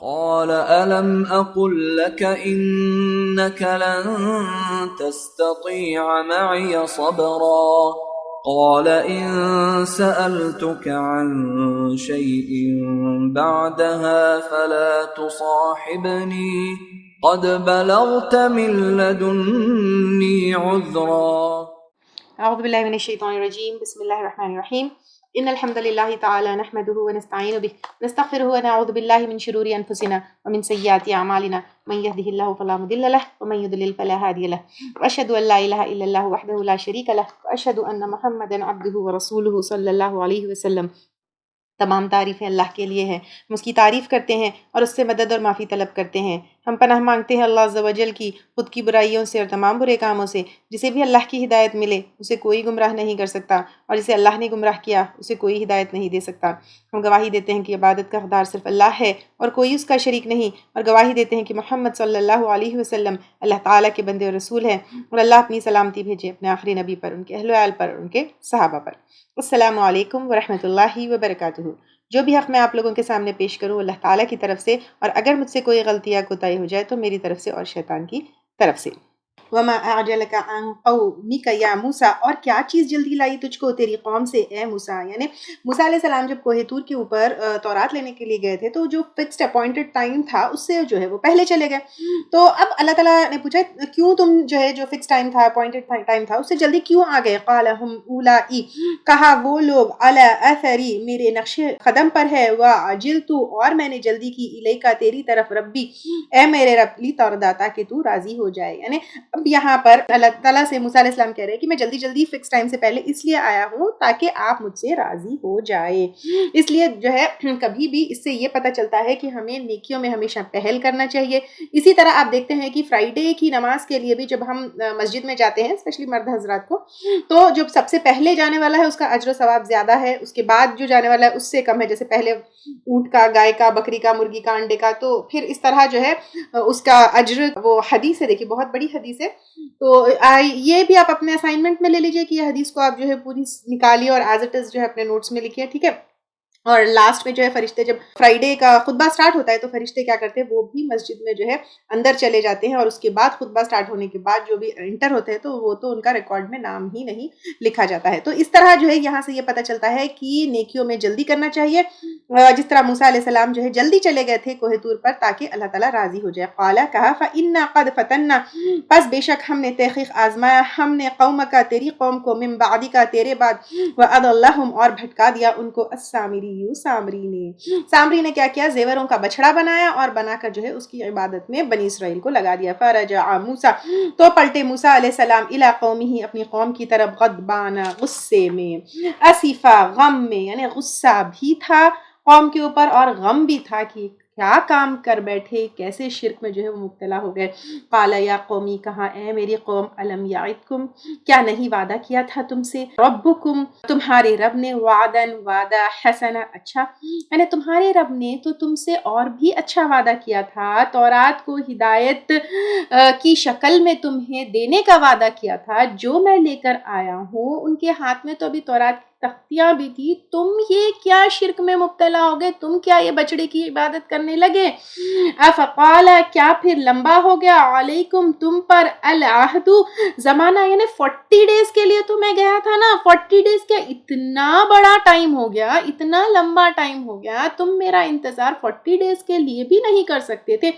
قال ألم أقل لك إنك لن تستطيع معي صبرا قال إن سألتك عن شيء بعدها فلا تصاحبني قد بلغت من لدني عذرا. اعوذ باللہ من الشیطان الرجیم، بسم اللہ الرحمن الرحیم۔ ان الحمد للہ تعالی نحمده ونستعین به ونستغفره ونعوذ باللہ من شرور انفسنا ومن سیئات اعمالنا من يهده الله فلا مضل له ومن يضلل فلا هادي له واشهد ان لا اله الا الله وحده لا شريك له واشهد ان محمدا عبده ورسوله صلی اللہ علیہ وسلم۔ تمام تعریفیں اللہ کے لیے ہیں، ہم اس کی تعریف کرتے ہیں اور اس سے مدد اور معافی طلب کرتے ہیں۔ ہم پناہ مانگتے ہیں اللہ عز و جل کی خود کی برائیوں سے اور تمام برے کاموں سے۔ جسے بھی اللہ کی ہدایت ملے اسے کوئی گمراہ نہیں کر سکتا، اور جسے اللہ نے گمراہ کیا اسے کوئی ہدایت نہیں دے سکتا۔ ہم گواہی دیتے ہیں کہ عبادت کا حقدار صرف اللہ ہے اور کوئی اس کا شریک نہیں، اور گواہی دیتے ہیں کہ محمد صلی اللہ علیہ وسلم اللہ تعالیٰ کے بندے اور رسول ہیں، اور اللہ اپنی سلامتی بھیجے اپنے آخری نبی پر، ان کے اہل و عیال پر، اور ان کے صحابہ پر۔ السلام علیکم ورحمۃ اللہ وبرکاتہ۔ جو بھی حق میں آپ لوگوں کے سامنے پیش کروں اللہ تعالیٰ کی طرف سے، اور اگر مجھ سے کوئی غلطی یا کوتاہی ہو جائے تو میری طرف سے اور شیطان کی طرف سے۔ وَمَا أَعْجَلَكَ عَنْ قَوْمِكَ يَا موسیٰ، اور کیا چیز جلدی لائی تجھ کو تیری قوم سے اے موسیٰ۔ یعنی موسیٰ علیہ السلام جب کوہ طور کے اوپر تورات لینے کے لیے گئے تھے تو جو فکسڈ اپوائنٹڈ ٹائم تھا اس سے جو ہے وہ پہلے چلے گئے۔ تو اب اللہ تعالیٰ نے پوچھا کیوں تم جو ہے جو فکس ٹائم تھا اپوائنٹڈ ٹائم تھا اس سے جلدی کیوں آ گئے؟ قَالَ هُمْ أُولَٰئِ، کہا وہ لوگ، عَلَىٰ أَثَرِي، میرے نقش قدم پر ہے، وَعَجِلْتُ، اور میں نے جلدی کی، إِلَيْكَ، تیری طرف، ربی، اے میرے رب، لِتَرْضَىٰ، تاکہ تو راضی ہو جائے۔ یعنی اب یہاں پر اللہ تعالیٰ سے موسیٰ علیہ السلام کہہ رہے ہیں کہ میں جلدی جلدی فکس ٹائم سے پہلے اس لیے آیا ہوں تاکہ آپ مجھ سے راضی ہو جائے۔ اس لیے جو ہے کبھی بھی اس سے یہ پتہ چلتا ہے کہ ہمیں نیکیوں میں ہمیشہ پہل کرنا چاہیے۔ اسی طرح آپ دیکھتے ہیں کہ فرائیڈے کی نماز کے لیے بھی جب ہم مسجد میں جاتے ہیں، اسپیشلی مرد حضرات کو، تو جو سب سے پہلے جانے والا ہے اس کا اجر و ثواب زیادہ ہے، اس کے بعد جو جانے والا ہے اس سے کم ہے۔ جیسے پہلے اونٹ کا، گائے کا، بکری کا، مرغی کا، انڈے کا، تو پھر اس طرح جو ہے اس کا اجر، وہ حدیث ہے، دیکھیے بہت بڑی حدیث ہے۔ تو یہ بھی آپ اپنے اسائنمنٹ میں لے لیجئے کہ یہ حدیث کو آپ جو ہے پوری نکالیے اور ایز اٹ از جو ہے اپنے نوٹس میں لکھیے، ٹھیک ہے۔ اور لاسٹ میں جو ہے فرشتے، جب فرائیڈے کا خطبہ سٹارٹ ہوتا ہے تو فرشتے کیا کرتے ہیں، وہ بھی مسجد میں جو ہے اندر چلے جاتے ہیں، اور اس کے بعد خطبہ سٹارٹ ہونے کے بعد جو بھی انٹر ہوتے ہیں تو وہ تو ان کا ریکارڈ میں نام ہی نہیں لکھا جاتا ہے۔ تو اس طرح جو ہے یہاں سے یہ پتہ چلتا ہے کہ نیکیوں میں جلدی کرنا چاہیے، جس طرح موسیٰ علیہ السلام جو ہے جلدی چلے گئے تھے کوہ طور پر تاکہ اللہ تعالیٰ راضی ہو جائے۔ قالا، کہا، فَإِنَّا قَدْ فَتَنَّا، پس بے شک ہم نے تحقیق آزمایا، ہم نے قومک، تیری قوم کو، من بعدک، تیرے بعد، وَأَضَلَّهُمْ، اور بھٹکا دیا ان کو، السامری، سامری نے۔ سامری نے کیا کیا؟ زیوروں کا بچڑا بنایا اور بنا کر جو ہے اس کی عبادت میں بنی اسرائیل کو لگا دیا۔ فرجع موسیٰ، تو پلٹے موسیٰ علیہ السلام، الی قومہ، اپنی قوم کی طرف، غضبان، غصے میں، اسفا، غم میں، یعنی غصہ بھی تھا قوم کے اوپر اور غم بھی تھا کہ کیا کام کر بیٹھے، کیسے شرک میں جو ہے وہ مبتلا ہو گئے۔ قال یا قومی، کہا اے میری قوم، الم یعدکم، کیا نہیں وعدہ کیا تھا تم سے، ربکم، تمہارے رب نے، وعدن، وعدہ، حسنا، اچھا، یعنی تمہارے رب نے تو تم سے اور بھی اچھا وعدہ کیا تھا، تورات کو ہدایت کی شکل میں تمہیں دینے کا وعدہ کیا تھا، جو میں لے کر آیا ہوں۔ ان کے ہاتھ میں تو ابھی تورات تختیاں بھی تھی، تم یہ کیا شرک میں مبتلا ہو گئے، تم کیا یہ بچڑے کی عبادت کرنے لگے۔ افقال، کیا پھر لمبا ہو گیا، علیکم، تم پر، العہد، زمانہ، یعنی 40 ڈیز کے لیے تو میں گیا تھا نا، 40 ڈیز کیا اتنا بڑا ٹائم ہو گیا، اتنا لمبا ٹائم ہو گیا، تم میرا انتظار 40 ڈیز کے لیے بھی نہیں کر سکتے تھے۔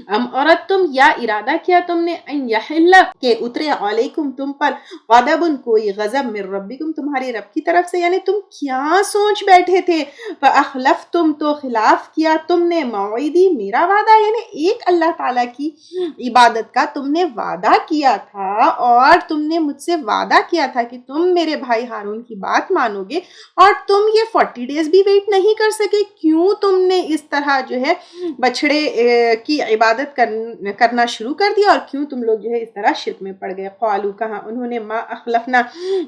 عورت تم، یا ارادہ کیا تم نے، ان یحل، کہ اترے، علیکم، تم پر، غضب، کوئی غضب، من ربکم، تمہاری رب کی طرف سے، یعنی تم کیا سوچ بیٹھے تھے، فاخلفتم، تو خلاف کیا تم نے، موعدی، میرا وعدہ، یعنی ایک اللہ تعالیٰ کی عبادت کا تم نے وعدہ کیا تھا، اور تم نے مجھ سے وعدہ کیا تھا کہ تم میرے بھائی ہارون کی بات مانو گے، اور تم یہ 40 ڈیز بھی ویٹ نہیں کر سکے، کیوں تم نے اس طرح جو ہے بچڑے کی عبادت کرنا شروع کر دیا، اور کیوں تم لوگ جو ہے اس طرح شرک میں پڑ گئے۔ قالو، کہا انہوں نے، ما اخلفنا،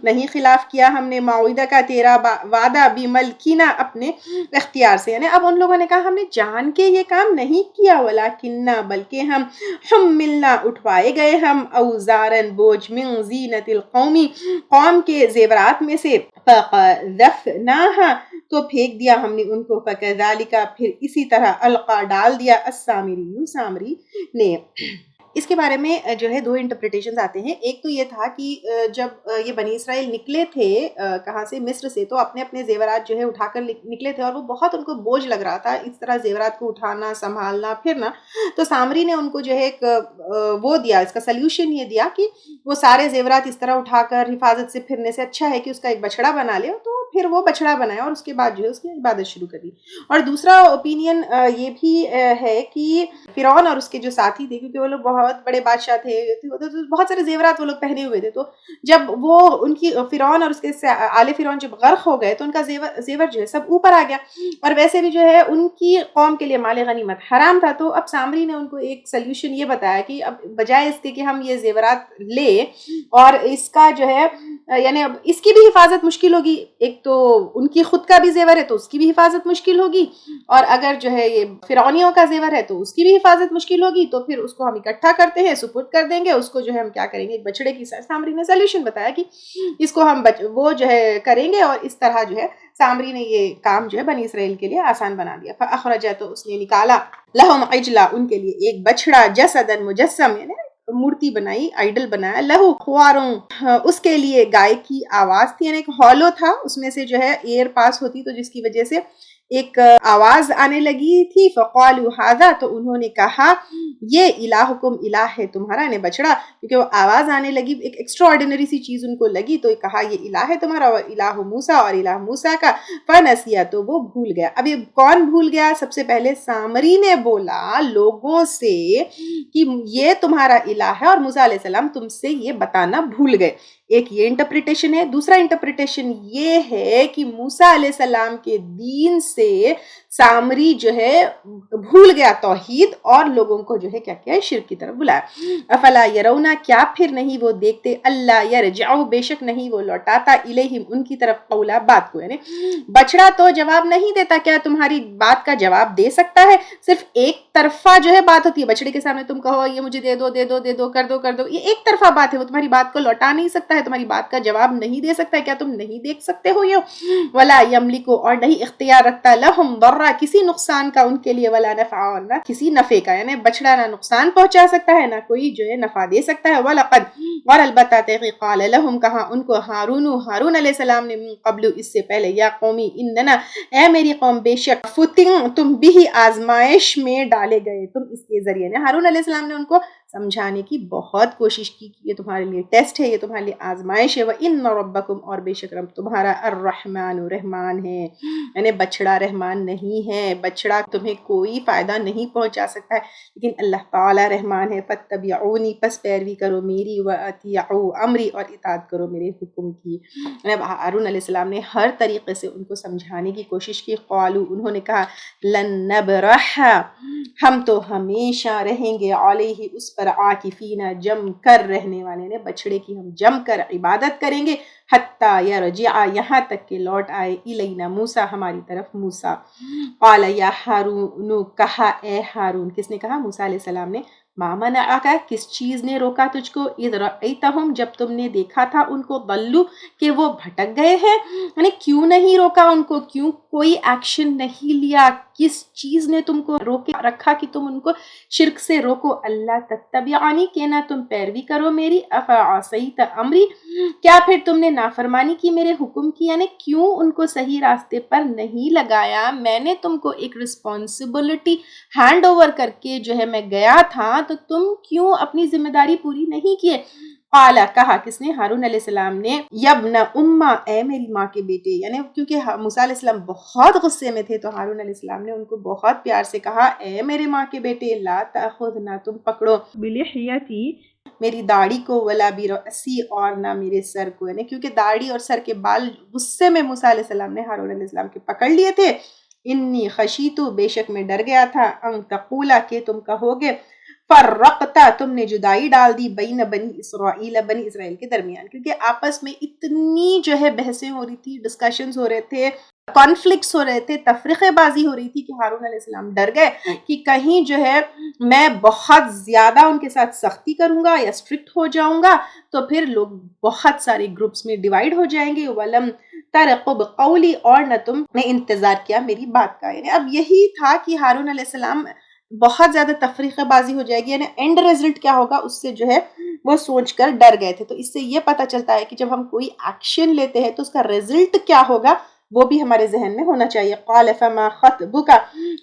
نہیں خلاف کیا ہم نے، موعدہ کا، تیرا وعدہ، بملکنا، اپنے اختیار سے، یعنی اب ان لوگوں نے کہا ہم نے جان کے یہ کام نہیں کیا، ولکننا، بلکہ ہم، حملنا، اٹھوائے گئے ہم، اوزارن، بوجھ، من زینت القومی، قوم کے زیورات میں سے، فقذفناہا، تو پھینک دیا ہم نے ان کو، فَكَذَلِكَ پھر اسی طرح القا ڈال دیا السامری سامری نے۔ اس کے بارے میں جو ہے 2 انٹرپریٹیشنز آتے ہیں۔ ایک تو یہ تھا کہ جب یہ بنی اسرائیل نکلے تھے کہاں سے، مصر سے، تو اپنے اپنے زیورات جو ہے اٹھا کر نکلے تھے، اور وہ بہت ان کو بوجھ لگ رہا تھا اس طرح زیورات کو اٹھانا، سنبھالنا، پھرنا۔ تو سامری نے ان کو جو ہے ایک وہ دیا، اس کا سلیوشن یہ دیا کہ وہ سارے زیورات اس طرح اٹھا کر حفاظت سے پھرنے سے اچھا ہے کہ اس کا ایک بچھڑا بنا لے۔ تو پھر وہ بچھڑا بنایا اور اس کے بعد جو ہے اس کی عبادت شروع کر دی۔ اور دوسرا اوپینین یہ بھی ہے کہ فرعون اور اس کے جو ساتھی تھے، کیونکہ وہ لوگ بہت بڑے بادشاہ تھے، بہت سارے زیورات وہ لوگ پہنے ہوئے تھے، تو جب وہ ان کی فرعون اور اس کے آل فرعون جب غرق ہو گئے تو ان کا زیور جو ہے سب اوپر آ گیا، اور ویسے بھی جو ہے ان کی قوم کے لیے مال غنیمت حرام تھا۔ تو اب سامری نے ان کو ایک سلیوشن یہ بتایا کہ اب بجائے اس کے کہ ہم یہ زیورات لیں اور اس کا جو ہے یعنی اب اس کی بھی حفاظت مشکل ہوگی، ایک تو ان کی خود کا بھی زیور ہے تو اس کی بھی حفاظت مشکل ہوگی، اور اگر جو ہے یہ فرعونیوں کا زیور ہے تو اس کی بھی حفاظت مشکل ہوگی، تو پھر اس کو ہم اکٹھا کرتے ہیں، سپرد کر دیں گے اس کو، جو ہے ہم کیا کریں گے، ایک بچڑے کی سامری نے سلیوشن بتایا کہ اس کو ہم وہ جو ہے کریں گے، اور اس طرح جو ہے سامری نے یہ کام جو ہے بنی اسرائیل کے لیے آسان بنا دیا۔ فاخرج تو اس نے نکالا لہم عجلا ان کے لیے ایک بچڑا، جسدا مجسم یعنی مورتی بنائی، آئیڈل بنایا، لہو خواروں اس کے لیے گائے کی آواز تھی، یعنی ایک ہالو تھا، اس میں سے جو ہے ایئر پاس ہوتی تو جس کی وجہ سے ایک آواز آنے لگی تھی۔ فقالوا ھذا تو انہوں نے کہا یہ الہکم الہ ہے تمہارا، یعنی بچڑا، کیونکہ وہ آواز آنے لگی، ایک ایکسٹرا آرڈینری سی چیز ان کو لگی، تو کہا یہ الہ ہے تمہارا، اور الہ موسیٰ اور الہ موسیٰ کا، فنسیا تو وہ بھول گیا۔ اب یہ کون بھول گیا؟ سب سے پہلے سامری نے بولا لوگوں سے کہ یہ تمہارا الہ ہے، اور موسیٰ علیہ السلام تم سے یہ بتانا بھول گئے۔ ایک یہ انٹرپریٹیشن ہے۔ دوسرا انٹرپریٹیشن یہ ہے کہ موسیٰ علیہ السلام کے دین سے سامری جو ہے بھول گیا توحید، اور لوگوں کو جو ہے کیا کیا شرک کی طرف بلایا۔ افلا یرونا کیا پھر نہیں وہ دیکھتے، اللہ یرجعو بے شک نہیں وہ لوٹاتا، الیہم ان کی طرف قولا بات کو، یعنی بچڑا تو جواب نہیں دیتا، کیا تمہاری بات کا جواب دے سکتا ہے؟ صرف ایک طرفہ جو ہے بات ہوتی ہے، بچڑے کے سامنے تم کہو یہ مجھے دے دو دے دو دے دو، کر دو کر دو، یہ ایک طرفہ بات ہے، وہ تمہاری بات کو لوٹا نہیں سکتا ہے، تمہاری بات کا جواب نہیں دے سکتا ہے، کیا تم نہیں دیکھ سکتے ہو یہ؟ ولا یملکو اور نہیں اختیار رکھتا، لہم ضرا کسی نقصان کا ان کے لیے، ولا نفع اور نہ کسی نفع کا، یعنی بچڑا نہ نقصان پہنچا سکتا ہے نہ کوئی جو ہے نفع دے سکتا ہے۔ وَلَقَدْ اور البتہ تحقیق قال لہم کہا ان کو ہارون علیہ السلام نے، من قبل اس سے پہلے، یا قومی اننا اے میری قوم بے شک، فتن تم بھی آزمائش میں ڈالے گئے تم اس کے ذریعے، نے ہارون علیہ السلام نے ان کو سمجھانے کی بہت کوشش کی کہ یہ تمہارے لیے ٹیسٹ ہے، یہ تمہارے لیے آزمائش ہے۔ وَإِنَّ رَبَّكُمْ اور بے شک رب تمہارا الرحمن رحمان ہے، یعنی بچڑا رحمان نہیں ہے، بچڑا تمہیں کوئی فائدہ نہیں پہنچا سکتا ہے، لیکن اللہ تعالی رحمان ہے۔ فَاتَّبِعُونِی پس پیروی کرو میری، وَأَطِیعُوا امری اور اطاعت کرو میرے حکم کی۔ ہارون علیہ السلام نے ہر طریقے سے ان کو سمجھانے کی کوشش کی۔ قالوا انہوں نے کہا لن نبرح ہم تو ہمیشہ رہیں گے، علیہ اس پر، عاکفین جم کر رہنے والے، نے بچڑے کی ہم جم کر عبادت کریں گے، حتی یرجع یہاں تک کہ لوٹ آئے، الینا موسیٰ ہماری طرف موسیٰ۔ قال یا ہارون کہا اے ہارون، کس نے کہا؟ موسیٰ علیہ السلام نے، ما منعک کس چیز نے روکا تجھ کو، اذ رأیتہم جب تم نے دیکھا تھا ان کو، ضلوا کہ وہ بھٹک گئے ہیں، یعنی کیوں نہیں روکا ان کو، کیوں کوئی ایکشن نہیں لیا، کس چیز نے تم کو روکے رکھا کہ تم ان کو شرک سے روکو؟ اللہ تتبعانی کہ نہ تم پیروی کرو میری، افعصیت امری کیا پھر تم نے نافرمانی کی میرے حکم کی، یعنی کیوں ان کو صحیح راستے پر نہیں لگایا؟ میں نے تم کو ایک رسپانسبلٹی ہینڈ اوور کر کے جو ہے میں گیا تھا، تو تم کیوں اپنی ذمہ داری پوری نہیں کیے؟ قال کہا کس نے؟ ہارون علیہ السلام نے، یبن اما اے میری ماں کے بیٹے، یعنی کیونکہ موسیٰ علیہ السلام بہت غصے میں تھے، تو ہارون علیہ السلام نے ان کو بہت پیار سے کہا اے میرے ماں کے بیٹے، لا تأخذ نہ تم پکڑو، بلحیتی میری داڑھی کو، ولا برأسی اور نہ میرے سر کو، یعنی کیونکہ داڑھی اور سر کے بال غصے میں موسیٰ علیہ السلام نے ہارون علیہ السلام کے پکڑ لیے تھے۔ انی خشیتو بے شک میں ڈر گیا تھا، ان تقولا کہ تم کہو گے، فرقتا تم نے جدائی ڈال دی، بین بنی اسرائیل بنی اسرائیل کے درمیان، کیونکہ آپس میں اتنی جو ہے بحثیں ہو رہی تھی، ڈسکشنز ہو رہے تھے، کانفلکٹس ہو رہے تھے، تفریقے بازی ہو رہی تھی، کہ ہارون علیہ السلام ڈر گئے کہ کہیں جو ہے میں بہت زیادہ ان کے ساتھ سختی کروں گا یا اسٹرکٹ ہو جاؤں گا تو پھر لوگ بہت سارے گروپس میں ڈیوائیڈ ہو جائیں گے۔ ولم ترقب قولی، اور نہ تم نے انتظار کیا میری بات کا. یعنی اب یہی تھا کہ ہارون علیہ السلام بہت زیادہ تفریق بازی ہو جائے گی، یعنی اینڈ ریزلٹ کیا ہوگا اس سے جو ہے وہ سوچ کر ڈر گئے تھے. تو اس سے یہ پتہ چلتا ہے کہ جب ہم کوئی ایکشن لیتے ہیں تو اس کا ریزلٹ کیا ہوگا وہ بھی ہمارے ذہن میں ہونا چاہیے. قال فما خطبک،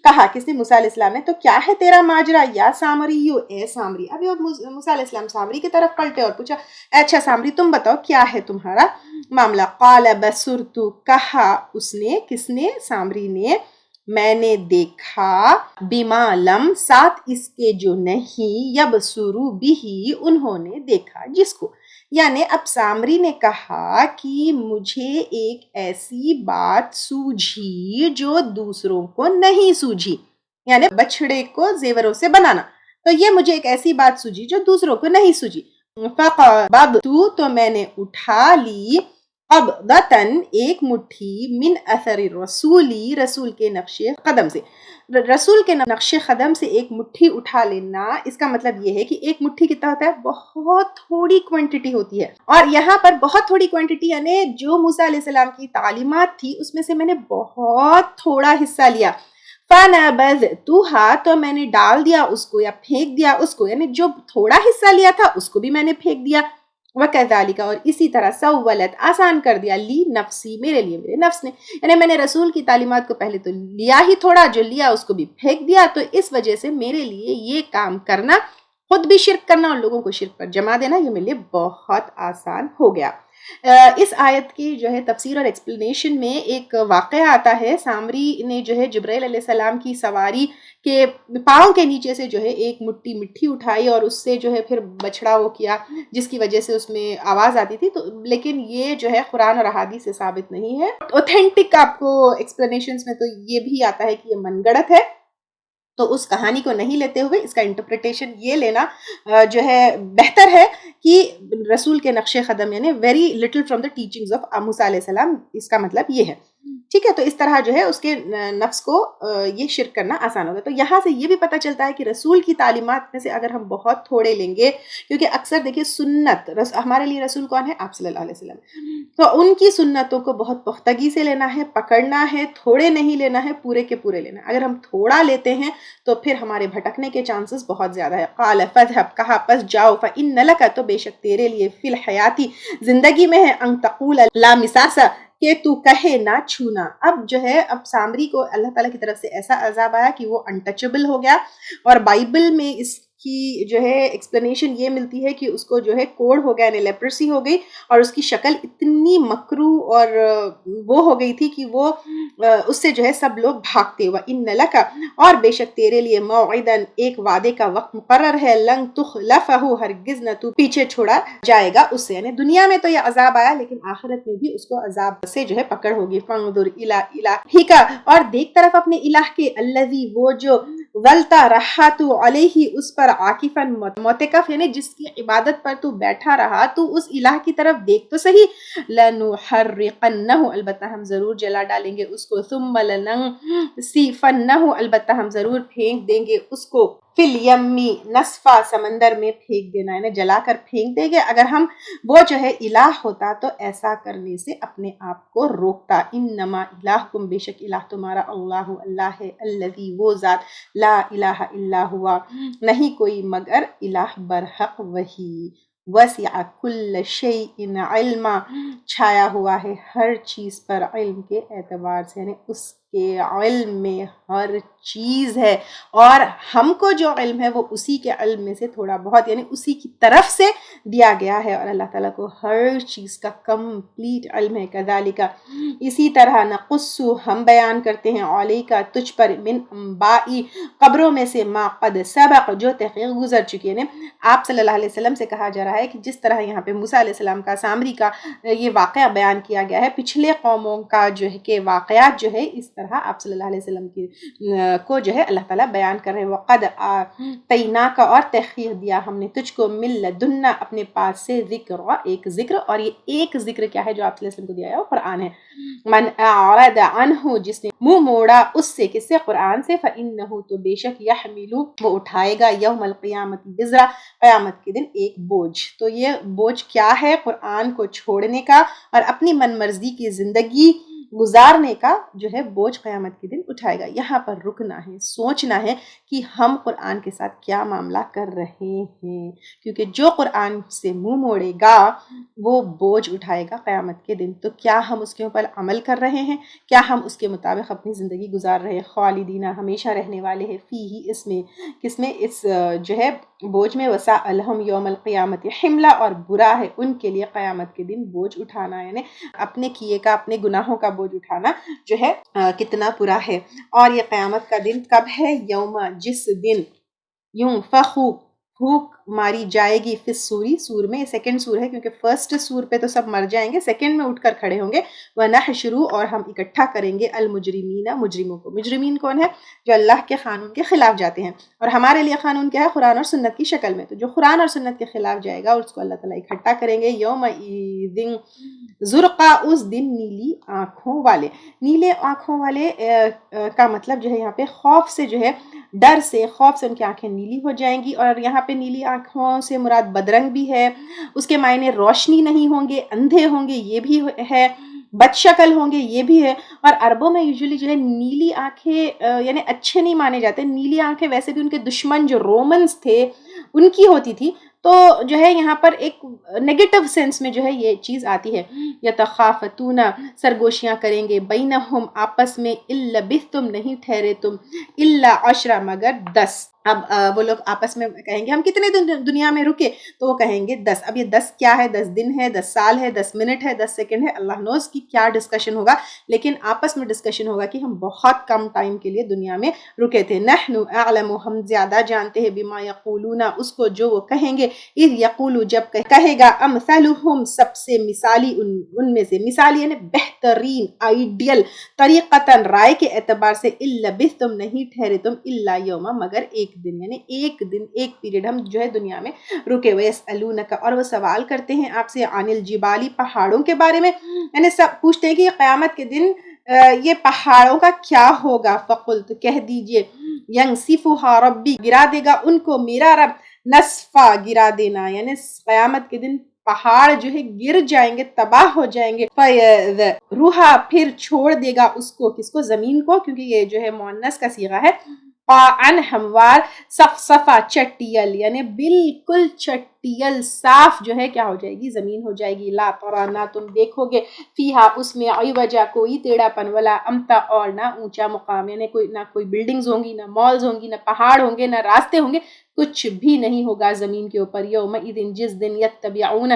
کہا کس نے؟ موسیٰ علیہ السلام نے. تو کیا ہے تیرا ماجرا یا سامری، اے سامری. ابھی موسیٰ علیہ السلام سامری کی طرف پلٹے اور پوچھا اچھا سامری تم بتاؤ کیا ہے تمہارا معاملہ. قال بصرت، کہا اس نے، کس نے؟ سامری نے، میں نے دیکھا، بما لم، ساتھ اس کے جو نہیں، یبصروا بہ، انہوں نے دیکھا جس کو. یعنی اب سامری نے کہا کہ مجھے ایک ایسی بات سوجھی جو دوسروں کو نہیں سوجھی، یعنی بچھڑے کو زیوروں سے بنانا. تو یہ مجھے ایک ایسی بات سوجھی جو دوسروں کو نہیں سوجھی. فقبضت، تو میں نے اٹھا لی، قبضتن، ایک مٹھی، من اثر رسولی، رسول کے نقش قدم سے. رسول کے نقش قدم سے ایک مٹھی اٹھا لینا، اس کا مطلب یہ ہے کہ ایک مٹھی کتنا ہوتا ہے؟ بہت تھوڑی کوانٹٹی ہوتی ہے. اور یہاں پر بہت تھوڑی کوانٹٹی یعنی جو موسیٰ علیہ السلام کی تعلیمات تھی اس میں سے میں نے بہت تھوڑا حصہ لیا. فَنَبَذْتُهَا، تو میں نے ڈال دیا اس کو یا پھینک دیا اس کو، یعنی جو تھوڑا حصہ لیا تھا اس کو بھی میں نے پھینک دیا. وَكَذَلِكَ، اور اسی طرح، سَوَّلَتْ، آسان کر دیا، لی نفسی، میرے لیے، میرے نفس نے. یعنی میں نے رسول کی تعلیمات کو پہلے تو لیا ہی تھوڑا، جو لیا اس کو بھی پھینک دیا. تو اس وجہ سے میرے لیے یہ کام کرنا، خود بھی شرک کرنا اور لوگوں کو شرک پر جما دینا، یہ میرے لیے بہت آسان ہو گیا. اس آیت کی جو ہے تفسیر اور ایکسپلینیشن میں ایک واقعہ آتا ہے. سامری نے جو ہے جبرائیل علیہ السلام کی سواری کے پاؤں کے نیچے سے جو ہے ایک مٹھی اٹھائی اور اس سے جو ہے پھر بچڑا وہ کیا، جس کی وجہ سے اس میں آواز آتی تھی. تو لیکن یہ جو ہے قرآن اور احادیث سے ثابت نہیں ہے. اوتھینٹک آپ کو ایکسپلینیشنز میں تو یہ بھی آتا ہے کہ یہ من گڑت ہے. تو اس کہانی کو نہیں لیتے ہوئے اس کا انٹرپریٹیشن یہ لینا جو ہے بہتر ہے کہ رسول کے نقش قدم، یعنی very little from the teachings of موسیٰ علیہ السلام، اس کا مطلب یہ ہے. ٹھیک ہے، تو اس طرح جو ہے اس کے نفس کو یہ شرک کرنا آسان ہوگا. تو یہاں سے یہ بھی پتہ چلتا ہے کہ رسول کی تعلیمات میں سے اگر ہم بہت تھوڑے لیں گے، کیونکہ اکثر دیکھیں سنت، ہمارے لیے رسول کون ہے؟ آپ صلی اللہ علیہ وسلم. تو ان کی سنتوں کو بہت پختگی سے لینا ہے، پکڑنا ہے، تھوڑے نہیں لینا ہے، پورے کے پورے لینا ہے. اگر ہم تھوڑا لیتے ہیں تو پھر ہمارے بھٹکنے کے چانسز بہت زیادہ ہے. قال فذهب، کہا پس جاؤ، فإن لك، تو بے شک تیرے لیے، فی الحیاتی، زندگی میں ہے، ان تقول لا مساس، کہ تو کہے نہ چھونا. اب جو ہے اب سامری کو اللہ تعالیٰ کی طرف سے ایسا عذاب آیا کہ وہ انٹچبل ہو گیا. اور بائبل میں اس کی جو ہے ایکسپلینیشن یہ ملتی ہے کہ اس کو جو ہے کوڑ ہو گیا، یعنی لیپرسی ہو گئی، اور اس کی شکل اتنی مکرو اور وہ ہو گئی تھی کہ وہ اس سے جو ہے سب لوگ بھاگتے. وَإِنَّ لَكَ، اور بے شک تیرے لیے، موعداً، ایک وعدے کا وقت مقرر ہے، لن تخلفہ، ہرگز نہ تو پیچھے چھوڑا جائے گا اس سے. یعنی دنیا میں تو یہ عذاب آیا لیکن آخرت میں بھی اس کو عذاب سے جو ہے پکڑ ہوگی. فَانظُرْ إِلَىٰ إِلَٰهِكَ، اور دیکھ طرف اپنے الہ کے، الذی، وہ جو، ظلتا رہا تو علیہ، اس پر، عاکفاً، معتکف، یعنی جس کی عبادت پر تو بیٹھا رہا، تو اس الہ کی طرف دیکھ تو صحیح. لنحرقنہ، البتہ ہم ضرور جلا ڈالیں گے اس کو. ثم لننسفنہ، البتہ ہم ضرور پھینک دیں گے اس کو. فی الیمی، نسفا، سمندر میں پھینک دینا، یعنی جلا کر پھینک دیں گے. اگر ہم وہ جو ہے الہ ہوتا تو ایسا کرنے سے اپنے آپ کو روکتا. انما الہکم، بے شک الہ تمہارا، اللہ، اللہ ہے، الذی، وہ ذات، لا الہ الا ہوا، نہیں کوئی مگر الہ برحق وہی. وسع کل شیء علما، چھایا ہوا ہے ہر چیز پر علم کے اعتبار سے، یعنی اس کے علم میں ہر چیز ہے، اور ہم کو جو علم ہے وہ اسی کے علم میں سے تھوڑا بہت، یعنی اسی کی طرف سے دیا گیا ہے، اور اللہ تعالیٰ کو ہر چیز کا کمپلیٹ علم ہے. کذالک، اسی طرح، نقص، ہم بیان کرتے ہیں، علیک، تجھ پر، من انبائی، خبروں میں سے، ما قد سبق، جو تحقیق گزر چکی ہے. آپ صلی اللہ علیہ وسلم سے کہا جا رہا ہے کہ جس طرح یہاں پہ موسیٰ علیہ السلام کا، سامری کا یہ واقعہ بیان کیا گیا ہے، پچھلے قوموں کا جو ہے کہ واقعات جو ہے اس طرح طرح آپ صلی اللہ علیہ وسلم کو جو ہے اللہ تعالیٰ بیان کر رہے ہیں. وقد آتیناک اور تحقیق دیا ہم نے تجھ کو من لدنا اپنے پاس سے ذکر ایک ذکر. اور یہ ایک ذکر کیا ہے جو آپ صلی اللہ علیہ وسلم کو دیا ہے وہ قرآن ہے. من اعرض عنہ جس نے منہ موڑا اس سے کس سے قرآن سے فإنہ تو بے شک یحمل وہ اٹھائے گا یوم القیامت وزرا قیامت کے دن ایک بوجھ. تو یہ بوجھ کیا ہے؟ قرآن کو چھوڑنے کا اور اپنی من مرضی کی زندگی گزارنے کا جو ہے بوجھ قیامت کے دن اٹھائے گا. یہاں پر رکنا ہے, سوچنا ہے کہ ہم قرآن کے ساتھ کیا معاملہ کر رہے ہیں, کیونکہ جو قرآن سے منہ موڑے گا وہ بوجھ اٹھائے گا قیامت کے دن. تو کیا ہم اس کے اوپر عمل کر رہے ہیں؟ کیا ہم اس کے مطابق اپنی زندگی گزار رہے ہیں؟ خالدینہ ہمیشہ رہنے والے ہیں, فیہ اس میں, کس میں, اس جو ہے بوجھ میں. وساء لہم یوم القیامت حملا اور برا ہے ان کے لیے قیامت کے دن بوجھ اٹھانا, یعنی اپنے کیے کا اپنے گناہوں کا بوجھ اٹھانا جو ہے کتنا برا ہے. اور یہ قیامت کا دن کب ہے؟ یوم جس دن ینفخ پھونک ماری جائے گی فی الصور, سور میں, سیکنڈ سور ہے کیونکہ فرسٹ سور پہ تو سب مر جائیں گے, سیکنڈ میں اٹھ کر کھڑے ہوں گے. وَنَحْشُرُ اور ہم اکٹھا کریں گے المجرمین مجرموں کو. مجرمین کون ہے؟ جو اللہ کے قانون کے خلاف جاتے ہیں. اور ہمارے لیے قانون کیا ہے؟ قرآن اور سنت کی شکل میں. تو جو قرآن اور سنت کے خلاف جائے گا اس کو اللہ تعالیٰ اکٹھا کریں گے. یومئذ زرقا اس دن نیلی آنکھوں والے. نیلے آنکھوں والے کا مطلب جو ہے یہاں پہ خوف سے, جو ہے ڈر سے, خوف سے ان کی آنکھیں نیلی ہو جائیں گی. اور یہاں پہ نیلی آنکھوں سے مراد بدرنگ بھی ہے, اس کے معنی روشنی نہیں ہوں گے, اندھے ہوں گے یہ بھی ہے, بد شکل ہوں گے یہ بھی ہے. اور عربوں میں یوزلی جو ہے نیلی آنکھیں یعنی اچھے نہیں مانے جاتے. نیلی آنکھیں ویسے بھی ان کے دشمن جو رومنز تھے ان کی ہوتی تھی, تو جو ہے یہاں پر ایک نیگیٹو سینس میں جو ہے یہ چیز آتی ہے. یتخافتون سرگوشیاں کریں گے, بینہم آپس میں, الا لبثتم نہیں ٹھہرے تم, الا عشرہ مگر 10. اب وہ لوگ آپس میں کہیں گے ہم کتنے دن دنیا میں رکے, تو وہ کہیں گے 10. اب یہ 10 کیا ہے؟ 10 دن ہے, 10 سال ہے, 10 منٹ ہے, 10 سیکنڈ ہے, اللہ نوز کی کیا ڈسکشن ہوگا. لیکن آپس میں ڈسکشن ہوگا کہ ہم بہت کم ٹائم کے لیے دنیا میں رکے تھے. نحن اعلم ہم زیادہ جانتے ہیں, بما یقولون اس کو جو وہ کہیں گے, اذ یقول جب کہے گا, امثلہم سب سے مثالی ان میں سے, مثالی یعنی بہترین, آئیڈیل, طریقتاً رائے کے اعتبار سے, الا لبثتم نہیں ٹھہرے تم, الا یوما مگر ایک دن, یعنی ایک دن, ایک پیریڈ ہم جو ہے دنیا میں رکے. وَيَسْأَلُونَكَ اور وہ سوال کرتے ہیں آپ سے, عن الجبال پہاڑوں کے بارے میں, یعنی سب پوچھتے ہیں کہ قیامت کے دن یہ پہاڑوں کا کیا ہوگا. فَقُلْ تو کہہ دیجئے, يَنْسِفُهَا رَبِّي گرا دے گا ان کو میرا رب, نصفا گرا دینا, یعنی قیامت کے دن پہاڑ جو ہے گر جائیں گے, تباہ ہو جائیں گے. روحا پھر چھوڑ دے گا اس کو, کس کو؟ زمین کو, کیونکہ یہ جو ہے مؤنث کا صیغہ ہے. قاعن ہموار, صفصفا چٹیل, یعنی بالکل چٹیل صاف جو ہے کیا ہو جائے گی؟ زمین ہو جائے گی. لا ترا نہ تم دیکھو گے, فیہا اس میں, عوجا کوئی ٹیڑھا پن, ولا امتا اور نہ اونچا مقام, یعنی نہ کوئی بلڈنگز ہوں گی, نہ مالز ہوں گی, نہ پہاڑ ہوں گے, نہ راستے ہوں گے, کچھ بھی نہیں ہوگا زمین کے اوپر. یومئذ جس دن, یتبعون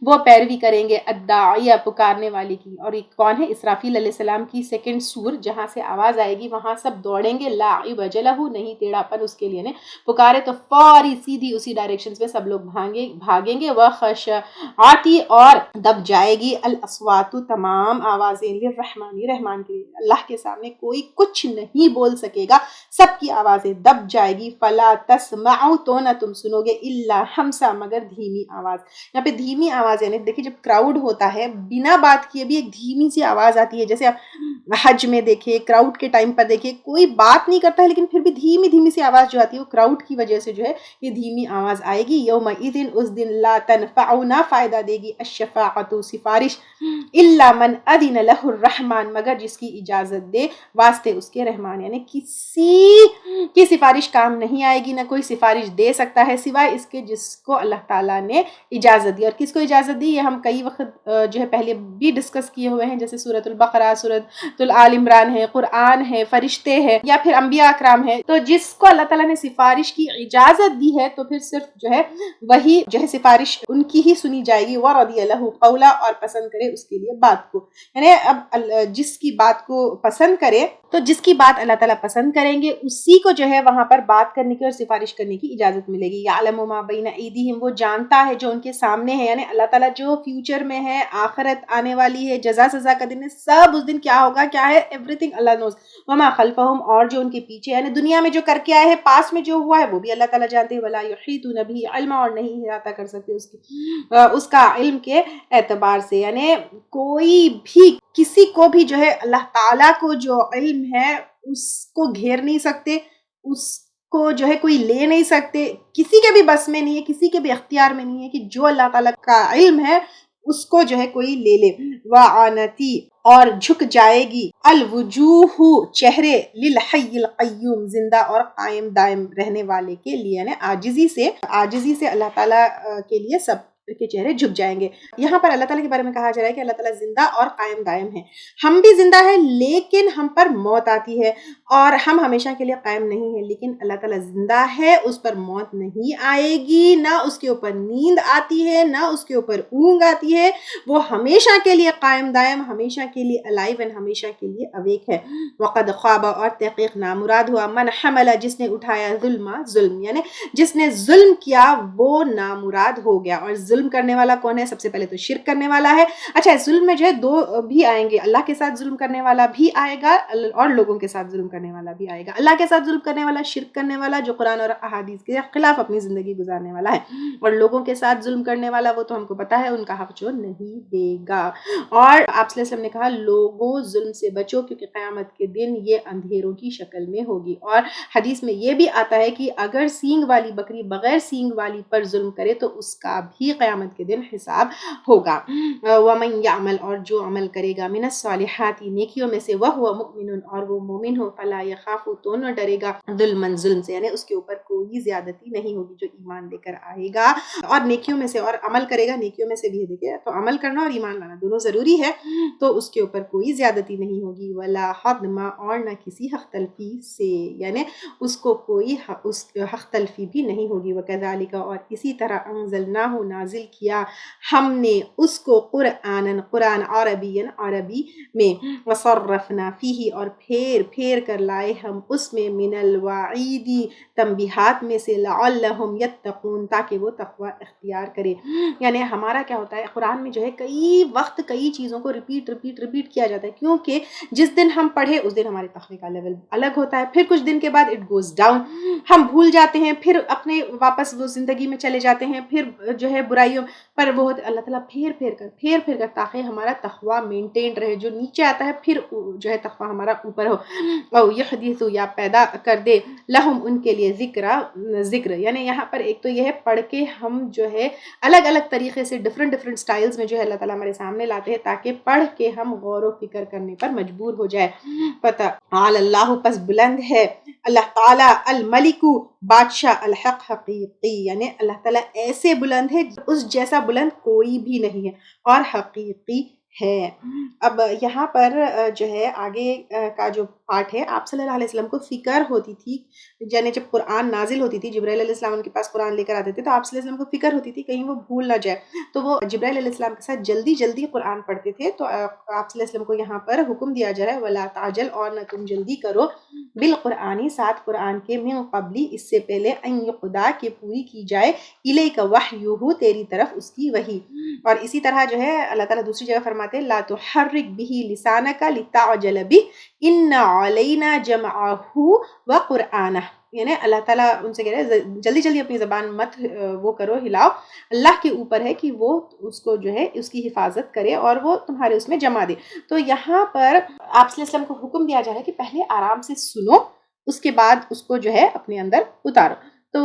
وہ پیروی کریں گے, الداعیہ پکارنے والے کی. اور یہ کون ہے؟ اسرافیل علیہ السلام کی سیکنڈ سور, جہاں سے آواز آئے گی وہاں سب دوڑیں گے. لا عوج لہ نہیں ٹیڑھا پن اس کے لیے, نے پکارے تو فوری سیدھی اسی ڈائریکشن میں سب لوگ بھاگیں گے. وخشعتی اور دب جائے گی, الاصوات تمام آوازیں, للرحمن رحمان کے لیے, اللہ کے سامنے کوئی کچھ نہیں بول سکے گا, سب کی آوازیں دب جائے گی. فلا تسمعوا تو نہ تم سنو گے, الا ہمسا مگر دھیمی آواز. یہاں پہ دھیمی آواز یعنی دیکھیں جب کراؤڈ ہوتا ہے بنا بات کیے بھی ایک دھیمی سی آواز آتی ہے, جیسے آپ حج میں دیکھیں, کراؤڈ کے ٹائم پر دیکھیں, کوئی بات نہیں کرتا ہے لیکن پھر بھی دھیمی دھیمی سی آواز جو آتی ہے وہ کراؤڈ کی وجہ سے جو ہے یہ دھیمی آواز آئے گی. یومئذ اس دن, لا تنفع نہ فائدہ دے گی, الشفاعت سفارش, الا من اذن لہ الرحمن مگر جس کی اجازت دے واسطے اس کے رحمان, یعنی کسی کی سفارش کام نہیں آئے گی, نہ کوئی سفارش دے سکتا ہے سوائے اس کے جس کو اللہ تعالیٰ نے اجازت دی. اور کس کو اجازت دی یہ ہم کئی وقت جو ہے پہلے بھی ڈسکس کیے ہوئے ہیں, جیسے سورۃ البقرہ, سورۃ آل عمران ہے, قرآن ہے, فرشتے ہیں, یا پھر انبیاء اکرام ہے. تو جس کو اللہ تعالیٰ نے سفارش کی اجازت دی ہے تو پھر صرف جو ہے وہی وہی جو ہے سفارش ان کی ہی سنی جائے گی. وَرَضِيَ لَهُ قَوْلًا اور پسند کرے اس کے لیے بات کو. یعنی اب جس کی بات کو پسند کرے تو جس کی بات اللہ تعالیٰ پسند کریں گے اسی کو جو ہے وہاں پر بات کرنے کی اور سفارش کرنے کی اجازت ملے گی. یعلم ما بین ایدیہم وہ جانتا ہے جو ان کے سامنے ہے. یعنی اللہ تعالیٰ جو فیوچر میں ہے, آخرت آنے والی ہے, جزا سزا کا دن ہے, سب اس دن کیا ہوگا کیا ہے ایوری تھنگ اللہ نوز. وما خلفہم اور جو ان کے پیچھے یعنی دنیا میں جو کر کے آئے ہیں, پاس میں جو ہوا ہے وہ بھی اللہ تعالیٰ جانتے ہیں. ولا یحیطون بہ علما اور نہیں احاطہ کر سکتے اس کا علم کے اعتبار سے. یعنی کوئی بھی کسی کو بھی جو ہے اللہ تعالیٰ کو جو علم ہے اس کو گھیر نہیں سکتے, اس کو جو ہے کوئی لے نہیں سکتے, کسی کے بھی بس میں نہیں ہے, کسی کے بھی اختیار میں نہیں ہے کہ جو اللہ تعالیٰ کا علم ہے اس کو جو ہے کوئی لے لے. وَعَانَتِي اور جھک جائے گی الوجوہ چہرے للحی القیوم زندہ اور قائم دائم رہنے والے کے لیے. یعنی عاجزی سے اللہ تعالیٰ کے لیے سب کے چہرے جھک جائیں گے. یہاں پر اللہ تعالیٰ کے بارے میں کہا جا رہا ہے کہ اللہ تعالیٰ زندہ اور قائم دائم ہے. ہم بھی زندہ ہیں لیکن ہم پر موت آتی ہے اور ہم ہمیشہ کے لیے قائم نہیں ہیں. لیکن اللہ تعالیٰ زندہ ہے, اس پر موت نہیں آئے گی, نہ اس کے اوپر نیند آتی ہے, نہ اس کے اوپر اونگ آتی ہے. وہ ہمیشہ کے لیے قائم دائم, ہمیشہ کے لیے الائیو اینڈ ہمیشہ کے لیے اویک ہے. وقد خواب اور تحقیق نامراد ہوا من حمل جس نے اٹھایا ظلم یعنی جس نے ظلم کیا وہ نامراد ہو گیا. اور ظلم کرنے والا کون ہے؟ سب سے پہلے تو شرک کرنے والا ہے. اچھا ظلم میں جو ہے دو بھی آئیں گے, اللہ کے ساتھ ظلم کرنے والا بھی آئے گا اور لوگوں کے ساتھ ظلم کرنے والا بھی آئے گا. اللہ کے ساتھ ظلم کرنے والا شرک کرنے والا جو قرآن اور احادیث کے خلاف اپنی زندگی گزارنے والا ہے, اور لوگوں کے ساتھ ظلم کرنے والا وہ تو ہم کو پتا ہے ان کا حق جو نہیں دے گا. اور آپ صلی اللہ علیہ وسلم نے کہا لوگوں ظلم سے بچو کیونکہ قیامت کے دن یہ اندھیروں کی شکل میں ہوگی. اور حدیث میں یہ بھی آتا ہے کہ اگر سینگ والی بکری بغیر سینگ والی پر ظلم کرے تو اس کا بھی قیامت کے دن حساب ہوگا. ومن یعمل اور جو عمل کرے گا من الصالحات نیکیوں میں سے وہو مؤمن اور وہ مومن ہو فلا یخاف تو نہ ڈرے گا ظلم سے یعنی اس کے اوپر کوئی زیادتی نہیں ہوگی جو ایمان لے کر آئے گا اور نیکیوں میں سے اور عمل کرے گا. نیکیوں میں سے بھی دیکھیں تو عمل کرنا اور ایمان لانا دونوں ضروری ہے, تو اس کے اوپر کوئی زیادتی نہیں ہوگی. ولا حدما اور نہ کسی حق تلفی سے یعنی اس کو کوئی حق تلفی بھی نہیں ہوگی. وکذالک اور اسی طرح انزلناہ نازل کیا ہم نے اس کو قرآن عربی میں وصرفنا فیہ اور پھیر کر لائے ہم اس میں من الوعیدی تنبیہات میں سے لعلہم یتقون تاکہ وہ تقوی اختیار کرے. یعنی ہمارا کیا ہوتا ہے قرآن میں جو ہے کئی وقت کئی چیزوں کو ریپیٹ کیا جاتا ہے کیونکہ جس دن ہم پڑھے اس دن ہمارے تقوی کا لیول الگ ہوتا ہے, پھر کچھ دن کے بعد اٹ گوز ڈاؤن, ہم بھول جاتے ہیں, پھر اپنے واپس وہ زندگی میں چلے جاتے ہیں, پھر جو ہے برائیوں پر وہ اللہ تعالیٰ پھیر کر تاکہ ہمارا تقوی مینٹین رہے. جو نیچے آتا ہے پھر جو ہے تقوی ہمارا اوپر ہو. او یحدث یا پیدا کر دے لہم ان کے لیے ذکر یعنی یہاں پر ایک تو یہ ہے پڑھ کے ہم جو ہے الگ الگ طریقے سے ڈفرنٹ سٹائلز میں جو ہے اللہ تعالیٰ ہمارے سامنے لاتے ہیں تاکہ پڑھ کے ہم غور و فکر کرنے پر مجبور ہو جائے. پتہ اللہ پس بلند ہے اللہ تعالیٰ الملک بادشاہ الحق حقیقی یعنی اللہ تعالیٰ ایسے بلند ہے اس جیسا بلند کوئی بھی نہیں ہے اور حقیقی ہے. اب یہاں پر جو ہے آگے کا جو پارٹ ہے آپ صلی اللہ علیہ وسلم کو فکر ہوتی تھی یعنی جب قرآن نازل ہوتی تھی جبرائیل علیہ السلام ان کے پاس قرآن لے کر آتے تھے تو آپ صلی اللہ علیہ وسلم کو فکر ہوتی تھی کہیں وہ بھول نہ جائے, تو وہ جبرائیل علیہ السلام کے ساتھ جلدی قرآن پڑھتے تھے. تو آپ صلی اللہ علیہ وسلم کو یہاں پر حکم دیا جا رہا ہے ولا تعجل اور نہ تم جلدی کرو بالقرآن ساتھ قرآن کے من قبلی اس سے پہلے ان یقضا کہ پوری کی جائے الیک وحیہ تیری طرف اس کی وحی. اور اسی طرح جو ہے اللہ تعالیٰ دوسری جگہ فرماتے ہیں لا تحرک به لسانک لتعجل به ان علینا جمعہ وقرآنہ یعنی اللہ تعالیٰ ان سے کہہ رہے ہیں جلدی اپنی زبان مت وہ کرو ہلاؤ, اللہ کے اوپر ہے کہ وہ اس کو جو ہے اس کی حفاظت کرے اور وہ تمہارے اس میں جمع دے. تو یہاں پر آپ صلی اللہ علیہ وسلم کو حکم دیا جا رہا ہے کہ پہلے آرام سے سنو اس کے بعد اس کو جو ہے اپنے اندر اتارو. تو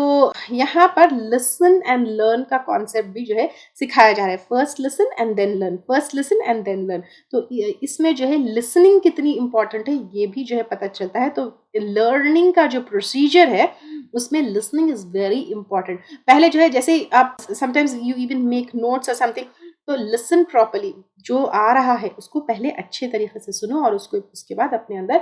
یہاں پر لسن اینڈ لرن کا کانسیپٹ بھی جو ہے سکھایا جا رہا ہے. First listen and then learn. تو اس میں جو ہے لسننگ کتنی امپورٹنٹ ہے یہ بھی جو ہے پتہ چلتا ہے. تو لرننگ کا جو پروسیجر ہے اس میں لسننگ از ویری امپورٹنٹ. پہلے جو ہے جیسے آپ sometimes you even make notes اور سم تھنگ تو لسن پراپرلی. جو آ رہا ہے اس کو پہلے اچھے طریقے سے سنو اور اس کے بعد اپنے اندر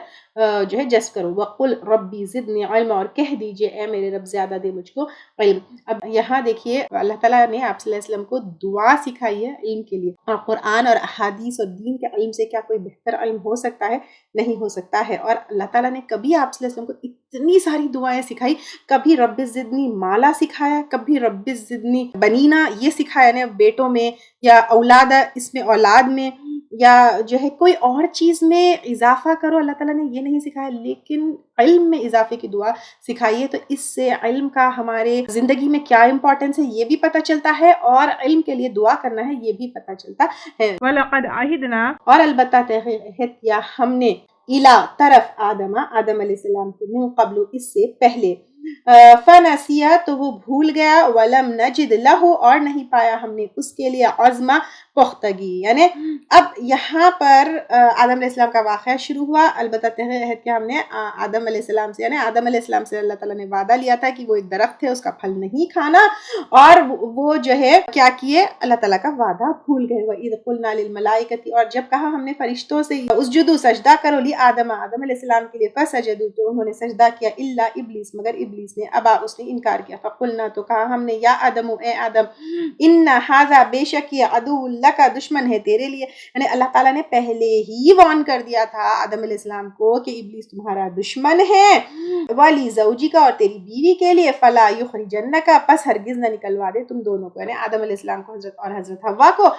جو ہے جذب کرو. وقل ربی زدنی علما، اور کہہ دیجئے اے میرے رب زیادہ دے مجھ کو علم. اب یہاں دیکھیے اللہ تعالیٰ نے آپ صلی اللہ علیہ وسلم کو دعا سکھائی ہے علم کے لیے. اور قرآن اور احادیث اور دین کے علم سے کیا کوئی بہتر علم ہو سکتا ہے؟ نہیں ہو سکتا ہے. اور اللہ تعالیٰ نے کبھی آپ صلی اللہ علیہ وسلم کو اتنی ساری دعائیں سکھائی. کبھی رب زدنی مالا سکھایا، کبھی رب زدنی بنینا یہ سکھایا، یعنی بیٹوں میں یا اولاد، اس میں اولاد میں یا جو ہے کوئی اور چیز میں اضافہ کرو. اللہ تعالیٰ نے یہ نہیں سکھایا، لیکن علم میں اضافے کی دعا سکھائیے. تو اس سے علم کا ہمارے زندگی میں کیا امپورٹنس ہے یہ بھی پتہ چلتا ہے، اور علم کے لیے دعا کرنا ہے یہ بھی پتہ چلتا ہے. وَلَقَدْ عَهِدْنَا، اور البتہ عہد کیا ہم نے، اِلیٰ طرف آدم علیہ السلام کے، من قبل اس سے پہلے، فنسیا تو وہ بھول گیا، ولم نجد لہو اور نہیں پایا ہم نے اس کے لیے عزما پختگی. یعنی اب یہاں پر آدم علیہ السلام کا واقعہ شروع ہوا. البتہ عہد کیا ہم نے آدم علیہ السلام سے، یعنی آدم علیہ السلام سے اللہ تعالیٰ نے وعدہ لیا تھا کہ وہ ایک درخت ہے اس کا پھل نہیں کھانا، اور وہ جو ہے کیا کیے، اللہ تعالیٰ کا وعدہ بھول گئے. وَإِذْ قُلْنَا لِلْمَلَائِكَةِ، اور جب کہا ہم نے فرشتوں سے اسجدوا سجدہ کرو، لی آدم علیہ السلام کے لیے، فسجدوا تو انہوں نے سجدہ کیا، الا ابلیس مگر ابلیس نے، ابا اس نے انکار کیا. فقلنا تو کہا ہم نے، یا آدم اے آدم، ان ھذا بے شک یہ، عدو لک دشمن ہے تیرے لیے. یعنی اللہ تعالیٰ نے پہلے ہی وارن کر دیا تھا آدم علیہ السلام کو کہ ابلیس تمہارا دشمن ہے. ولی زوجی کا، اور تیری بیوی کے لیے، فلا یخرجنک پس ہرگز نہ نکلوا دے تم دونوں کو، یعنی آدم علیہ السلام کو اور حضرت حوا کو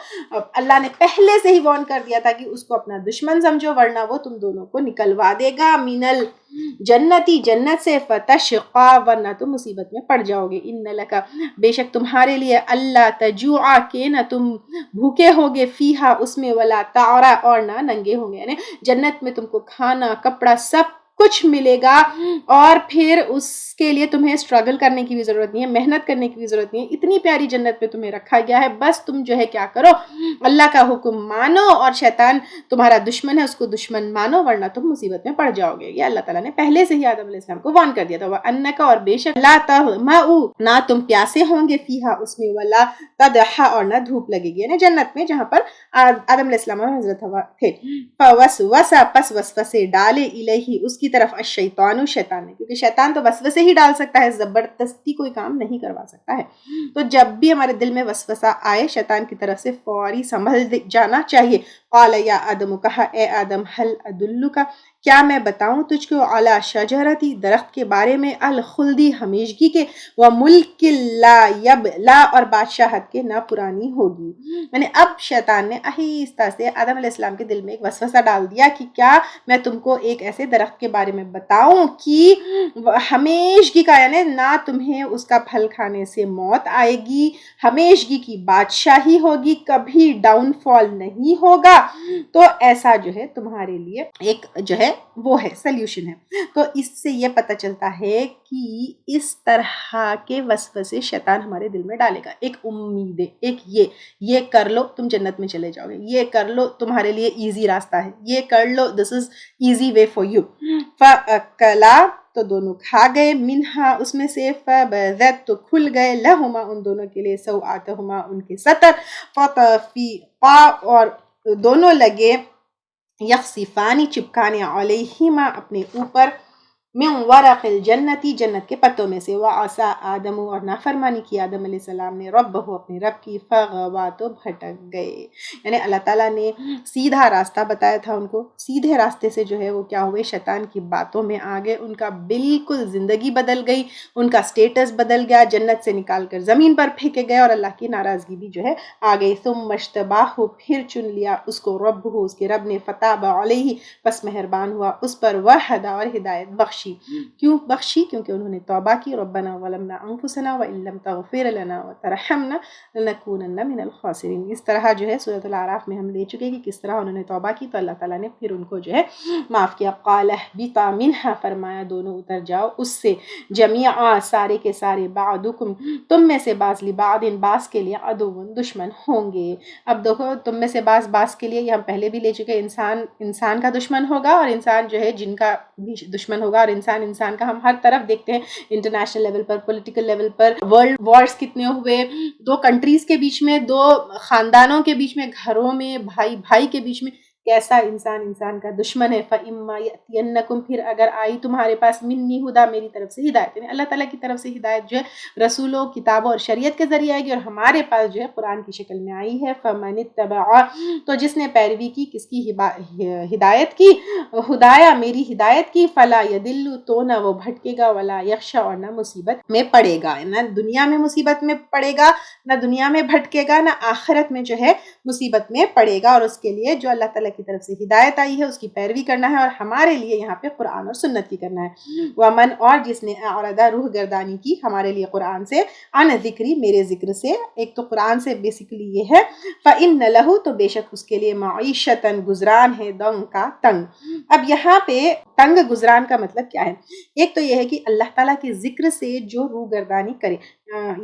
اللہ نے پہلے سے ہی وارن کر دیا تھا کہ اس کو اپنا دشمن سمجھو ورنہ وہ تم دونوں کو نکلوا دے گا. من الجنتی جنت سے، فتشقا ورنہ تم مصیبت میں پڑ جاؤ گے. ان لک بے شک تمہارے لیے، اللہ تجوعا کہ نہ تم بھوکے ہوگے، فیہا اس میں، ولا تعرا اور نہ ننگے ہوں گے. یعنی جنت میں تم کو کھانا کپڑا سب کچھ ملے گا، اور پھر اس کے لیے تمہیں اسٹرگل کرنے کی بھی ضرورت نہیں ہے، محنت کرنے کی بھی ضرورت نہیں ہے. اتنی پیاری جنت میں تمہیں رکھا گیا ہے، بس تم جو ہے کیا کرو، اللہ کا حکم مانو، اور شیطان تمہارا دشمن ہے اس کو دشمن مانو ورنہ تم مصیبت میں پڑ جاؤ گے. یہ اللہ تعالیٰ نے پہلے سے ہی آدم علیہ السلام کو وارن کر دیا تھا. وَأَنَّكَ اور بے شک، لا تَظْمَأُ نہ تم پیاسے ہوں گے، فیہا اس میں، ولا تضحا اور نہ دھوپ لگے گی. یعنی جنت میں جہاں پر آدم علیہ السلام اور حضرت حوا تھے. فوسوس پس وسوسے ڈالے، الیہ اس کی طرف، الشیطان شیطان نے، کیونکہ شیطان تو وسوسے ہی ڈال سکتا ہے، زبردستی کوئی کام نہیں کروا سکتا ہے. تو جب بھی ہمارے دل میں وسوسہ آئے شیطان کی طرف سے، فوری سنبھل جانا چاہیے. قال یا آدم، کہا اے آدم، هل ادلک کیا میں بتاؤں تجھ کو، علی شجرتی درخت کے بارے میں، الخلدی ہمیشگی کے، وملک لا یبلا اور بادشاہت کے نہ پرانی ہوگی. یعنی اب شیطان نے آہستہ سے آدم علیہ السلام کے دل میں ایک وسوسہ ڈال دیا کہ کیا میں تم کو ایک ایسے درخت کے بارے میں بتاؤں کہ ہمیشگی کا، یعنی نہ تمہیں اس کا پھل کھانے سے موت آئے گی، ہمیشگی کی بادشاہی ہوگی، کبھی ڈاؤن فال نہیں ہوگا. تو ایسا جو ہے تمہارے لیے ایک جو ہے وہ ہے سلیوشن ہے. تو اس سے یہ پتہ چلتا ہے کہ اس طرح کے وسوسے شیطان ہمارے دل میں ڈالے گا. ایک امید ہے، ایک یہ کر لو تم جنت میں چلے جاؤ گے، یہ کر لو تمہارے لیے ایزی راستہ ہے، یہ کر لو this is easy way for you. فَأَكَلَا تو دونوں کھا گئے، منہا اس میں سے، فَبَدَتْ تو کھل گئے، لہما ان دونوں کے لیے، سوآتہما ان کے سطر، فَطَفِقَا اور دونوں لگے، یخصفانی چپکانے، علیہما اپنے اوپر، من ورق الجنتی جنت کے پتوں میں سے، وعصا آدم اور نافرمانی کی آدم علیہ السلام نے، ربہ اپنے رب کی، فغوا تو بھٹک گئے. یعنی اللہ تعالیٰ نے سیدھا راستہ بتایا تھا ان کو، سیدھے راستے سے جو ہے وہ کیا ہوئے، شیطان کی باتوں میں آ گئے. ان کا بالکل زندگی بدل گئی، ان کا سٹیٹس بدل گیا، جنت سے نکال کر زمین پر پھینکے گئے، اور اللہ کی ناراضگی بھی جو ہے آ گئی. ثم اشتباہ پھر چن لیا اس کو، ربہ اس کے رب نے، فتاب علیہ پس مہربان ہوا اس پر، وحدا اور ہدایت بخشی. کیوں بخشی؟ کیونکہ انہوں نے توبہ کی. ربنا ظلمنا انفسنا وان لم تغفر لنا وترحمنا لنکونن من الخاسرین. اس طرح جو ہے سورۃ الاعراف میں ہم لے چکے کہ کس طرح انہوں نے توبہ کی تو اللہ تعالیٰ نے پھر ان کو جو ہے معاف کیا. قال اهبطا منها فرمایا دونوں اتر جاؤ اس سے، جمیعا سارے کے سارے، بعضکم تم میں سے بعض، لبعض بعض کے لیے، عدو دشمن ہوں گے. اب دیکھو تم میں سے بعض کے لیے، یہ ہم پہلے بھی لے چکے، انسان کا دشمن ہوگا، اور انسان جو ہے جن کا بھی دشمن ہوگا، اور انسان کا ہم ہر طرف دیکھتے ہیں، انٹرنیشنل لیول پر، پولیٹیکل لیول پر، ورلڈ وارز کتنے ہوئے، 2 کنٹریز کے بیچ میں، 2 خاندانوں کے بیچ میں، گھروں میں، بھائی کے بیچ میں، کیسا انسان کا دشمن ہے۔ فَإِمَّا يَأْتِيَنَّكُمْ، پھر اگر آئی تمہارے پاس، منی ہدا، میری طرف سے ہدایت، یعنی اللہ تعالیٰ کی طرف سے ہدایت جو ہے رسولوں، کتابوں اور شریعت کے ذریعے آئے گی، اور ہمارے پاس جو ہے قرآن کی شکل میں آئی ہے۔ فَمَنِ اتَّبَعَ، تو جس نے پیروی کی کس کی؟ ہدایت کی، ہدایا میری ہدایت کی، فَلَا يَضِلُّ، تو نہ وہ بھٹکے گا، وَلَا يَخْشَى، اور نہ مصیبت میں پڑے گا، نہ دنیا میں مصیبت میں پڑے گا، نہ دنیا میں بھٹکے گا، نہ آخرت میں جو ہے مصیبت میں پڑے گا۔ اور اس کے لیے جو اللہ تعالیٰ کی طرف سے ہدایت آئی ہے اس کی پیروی کرنا ہے، اور ہمارے لیے یہاں پہ قرآن اور سنت کی کرنا ہے۔ ومن، اور جس نے اعرض، روح گردانی کی ہمارے لیے قرآن سے، عن ذکری، میرے ذکر سے، ایک تو قرآن سے بیسیکلی یہ ہے، فإن لہ، تو بے شک اس کے لیے، معیشتاً، گزران ہے، دنگ کا تنگ۔ اب یہاں پہ تنگ گزران کا مطلب کیا ہے؟ ایک تو یہ ہے کہ اللہ تعالیٰ کے ذکر سے جو روح گردانی کرے،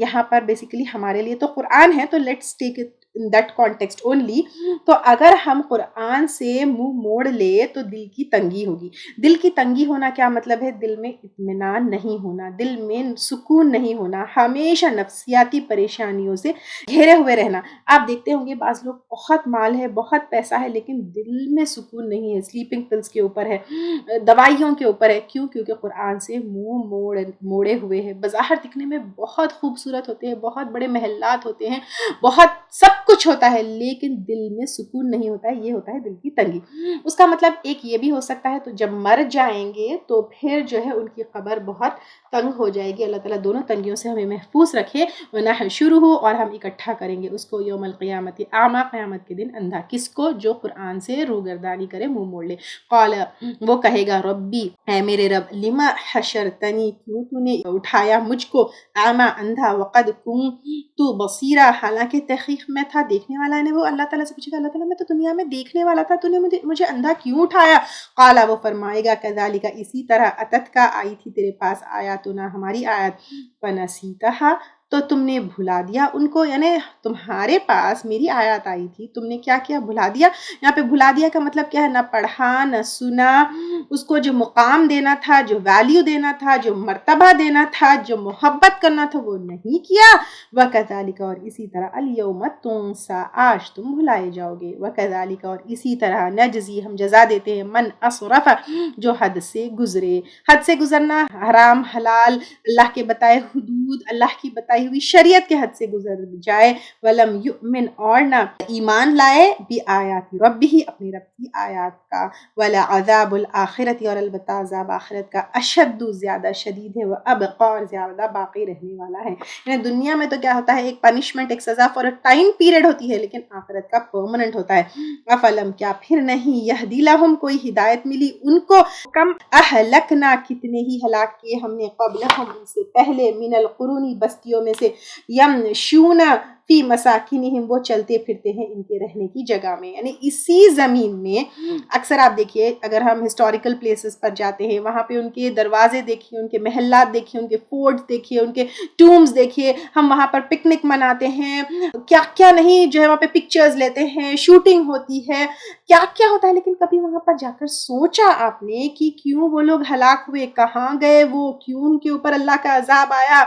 یہاں پر بیسیکلی ہمارے لیے تو قرآن ہے، تو let's take it in that context only۔ تو اگر ہم قرآن سے منہ موڑ لے تو دل کی تنگی ہوگی۔ دل کی تنگی ہونا کیا مطلب ہے؟ دل میں اطمینان نہیں ہونا، دل میں سکون نہیں ہونا، ہمیشہ نفسیاتی پریشانیوں سے گھیرے ہوئے رہنا۔ آپ دیکھتے ہوں گے بعض لوگ بہت مال ہے، بہت پیسہ ہے، لیکن دل میں سکون نہیں ہے، سلیپنگ پلز کے اوپر ہے، دوائیوں کے اوپر ہے۔ کیوں؟ کیونکہ قرآن سے منہ موڑے ہوئے ہیں۔ بظاہر دکھنے میں بہت خوبصورت ہوتے ہیں، بہت بڑے محلات ہوتے ہیں، بہت سب کچھ ہوتا ہے، لیکن دل میں سکون نہیں ہوتا ہے، یہ ہوتا ہے دل کی تنگی۔ اس کا مطلب ایک یہ بھی ہو سکتا ہے، تو جب مر جائیں گے تو پھر جو ہے ان کی قبر بہت تنگ ہو جائے گی۔ اللہ تعالیٰ دونوں تنگیوں سے ہمیں محفوظ رکھے۔ وَنَحْشُرُهُ، اور ہم اکٹھا کریں گے اس کو، یوم القیامت اعمیٰ، قیامت کے دن اندھا۔ کس کو؟ جو قرآن سے روگردانی کرے، منہ موڑ لے۔ قال، وہ کہے گا، ربی، اے میرے رب، لما حشرتنی، کیوں تو نے اٹھایا مجھ کو، اعمیٰ، اندھا، وقد کنت بصیرا، حالانکہ تحقیق میں تھا دیکھنے والا ہے۔ وہ اللہ تعالیٰ سے پوچھے گا، اللہ تعالیٰ میں تو دنیا میں دیکھنے والا تھا، تو نے مجھے اندھا کیوں اٹھایا؟ قالا، وہ فرمائے گا، کذالک، اسی طرح، اتت کا، آئی تھی تیرے پاس، آیاتنا، ہماری آیت، فنسیتہا، تو تم نے بھلا دیا ان کو، یعنی تمہارے پاس میری آیات آئی تھی، تم نے کیا کیا؟ بھلا دیا۔ یہاں پہ بھلا دیا کا مطلب کیا ہے؟ نہ پڑھا، نہ سنا، اس کو جو مقام دینا تھا، جو ویلیو دینا تھا، جو مرتبہ دینا تھا، جو محبت کرنا تھا، وہ نہیں کیا۔ وَكَذَلِكَ، اور اسی طرح، الْيَوْمَ تُنْسَى، آج تم بھلائے جاؤ گے۔ وَكَذَلِكَ، اور اسی طرح، نجزی، ہم جزا دیتے ہیں، من اسرف، جو حد سے گزرے۔ حد سے گزرنا، حرام حلال، اللہ کے بتائے حدود، اللہ کی بتائی ہوئی شریعت کے حد سے گزر جائے۔ وَلَمْ يُؤْمِنْ، اور نہ ایمان لائے، بِآیاتِ رَبِّهِ، اپنی رب کی آیات کا۔ وَلَعَذَابُ الْآخِرَةِ، اور البتہ عذاب آخرت کا، اشد، زیادہ شدید ہے، وَأَبْقَىٰ، اور زیادہ باقی رہنے والا ہے۔ یعنی دنیا میں تو کیا ہوتا ہے؟ ایک پنشمنٹ، ایک سزا فور اے ٹائم پیریڈ ہوتی ہے، لیکن آخرت کا پرماننٹ ہوتا ہے۔ افلم، کیا پھر نہیں، یہدی لہم، کوئی ہدایت ملی ان کو، کم اہلکنا، کتنے ہی ہلاک کیے ہم نے، قبلہم، ان سے پہلے، من القرون، بستیوں میں سے، یمشون فی مساکنہم، وہ چلتے پھرتے ہیں ان کے رہنے کی جگہ میں، یعنی اسی زمین میں۔ اکثر آپ دیکھیے، اگر ہم ہسٹوریکل پلیسز پر جاتے ہیں، وہاں پہ ان کے دروازے دیکھیے، ان کے محلات دیکھیے، ان کے فورٹس دیکھیے، ان کے ٹومز دیکھیے، ہم وہاں پر پکنک مناتے ہیں، کیا کیا نہیں جو ہے وہاں پہ پکچرز لیتے ہیں، شوٹنگ ہوتی ہے، کیا کیا ہوتا ہے، لیکن کبھی وہاں پر جا کر سوچا آپ نے کہ کیوں وہ لوگ ہلاک ہوئے، کہاں گئے وہ، کیوں ان کے اوپر اللہ کا عذاب آیا؟